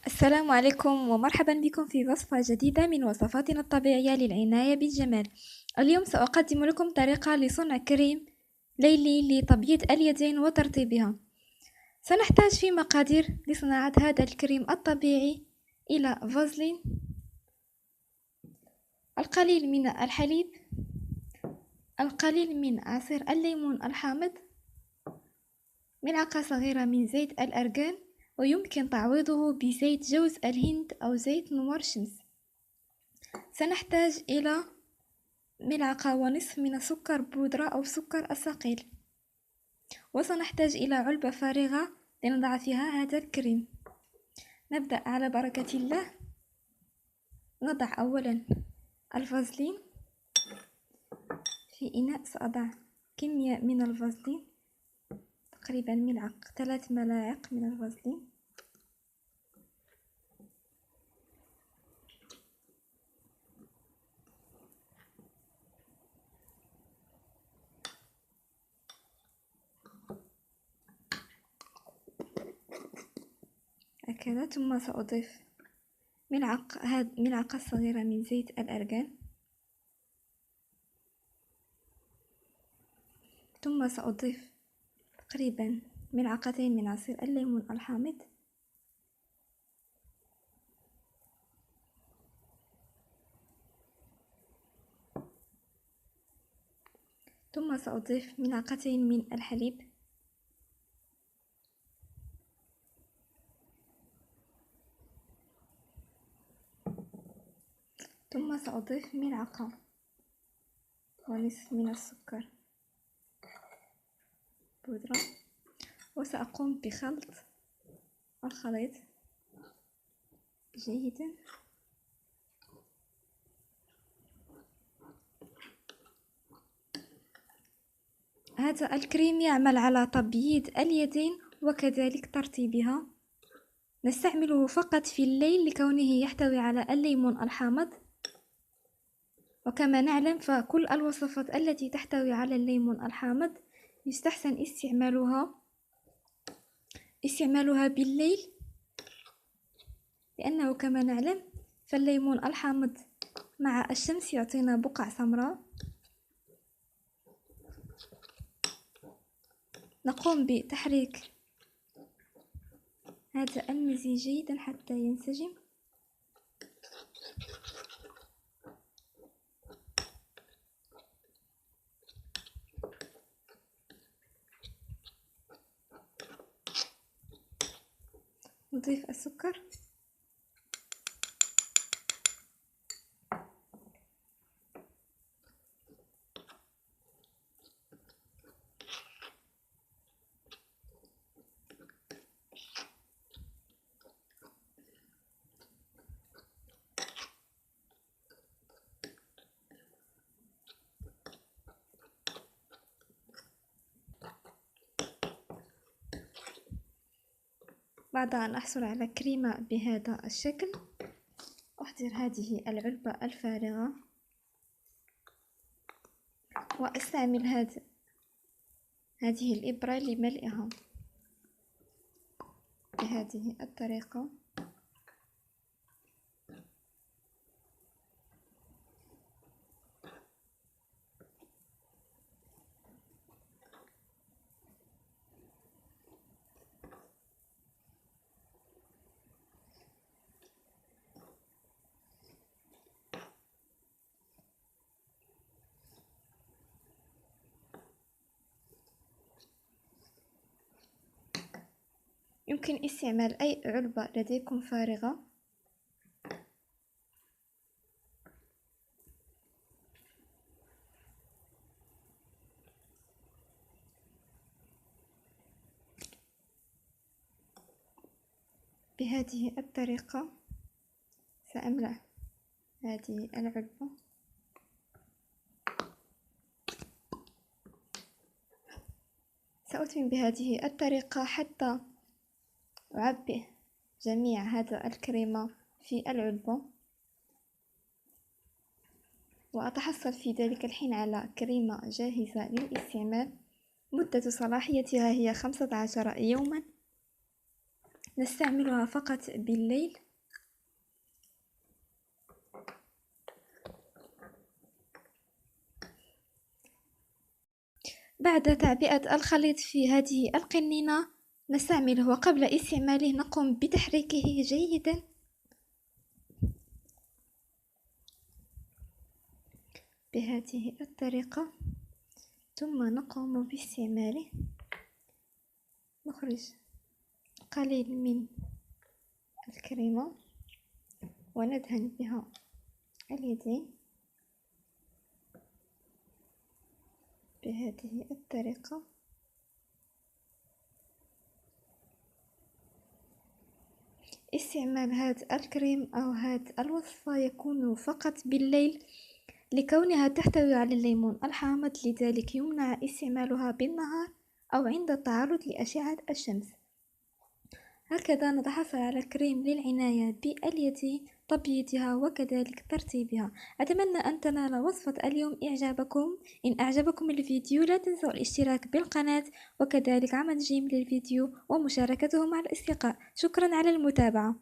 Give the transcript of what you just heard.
السلام عليكم ومرحبا بكم في وصفة جديدة من وصفاتنا الطبيعية للعناية بالجمال. اليوم سأقدم لكم طريقة لصنع كريم ليلي لتبييض اليدين وترطيبها. سنحتاج في مقادير لصناعة هذا الكريم الطبيعي إلى فازلين، القليل من الحليب، القليل من عصير الليمون الحامض، ملعقة صغيرة من زيت الأرغان، ويمكن تعويضه بزيت جوز الهند أو زيت نمر شمس. سنحتاج إلى ملعقة ونصف من سكر بودرة أو سكر الصقيل، وسنحتاج إلى علبة فارغة لنضع فيها هذا الكريم. نبدأ على بركة الله. نضع أولا الفازلين في إناء. سأضع كمية من الفازلين، تقريبا 3 ملاعق من الفازلين. هكذا. ثم سأضيف ملعقة صغيرة من زيت الأرغان، ثم سأضيف تقريبا ملعقتين من عصير الليمون الحامض، ثم سأضيف ملعقتين من الحليب، ثم سأضيف ملعقة ونصف من السكر بودرة، وسأقوم بخلط الخليط جيدا. هذا الكريم يعمل على تبييض اليدين وكذلك ترطيبها. نستعمله فقط في الليل لكونه يحتوي على الليمون الحامض، وكما نعلم فكل الوصفات التي تحتوي على الليمون الحامض يستحسن استعمالها بالليل، لأنه كما نعلم فالليمون الحامض مع الشمس يعطينا بقع سمراء. نقوم بتحريك هذا المزيج جيدا حتى ينسجم. نضيف السكر، بعد أن أحصل على كريمة بهذا الشكل أحضر هذه العلبة الفارغة وأستعمل هذه الإبرة لملئها بهذه الطريقة. يمكن استعمال أي علبة لديكم فارغة. بهذه الطريقة سأملأ هذه العلبة. سأتمم بهذه الطريقة حتى أعبئ جميع هذا الكريمة في العلبة، وأتحصل في ذلك الحين على كريمة جاهزة للاستعمال. مدة صلاحيتها هي 15 يوما، نستعملها فقط بالليل. بعد تعبئة الخليط في هذه القنينة نستعمله، وقبل استعماله نقوم بتحريكه جيدا بهذه الطريقة، ثم نقوم باستعماله. نخرج قليل من الكريمة وندهن بها اليدين بهذه الطريقة. استعمال هذا الكريم أو هذه الوصفة يكون فقط بالليل لكونها تحتوي على الليمون الحامض، لذلك يمنع استعمالها بالنهار أو عند التعرض لأشعة الشمس. هكذا نتحصل على كريم للعناية باليدين، تبييضها وكذلك ترطيبها. أتمنى أن تنال وصفة اليوم إعجابكم. إن أعجبكم الفيديو لا تنسوا الاشتراك بالقناة وكذلك عمل جيم للفيديو ومشاركته مع الأصدقاء. شكرا على المتابعة.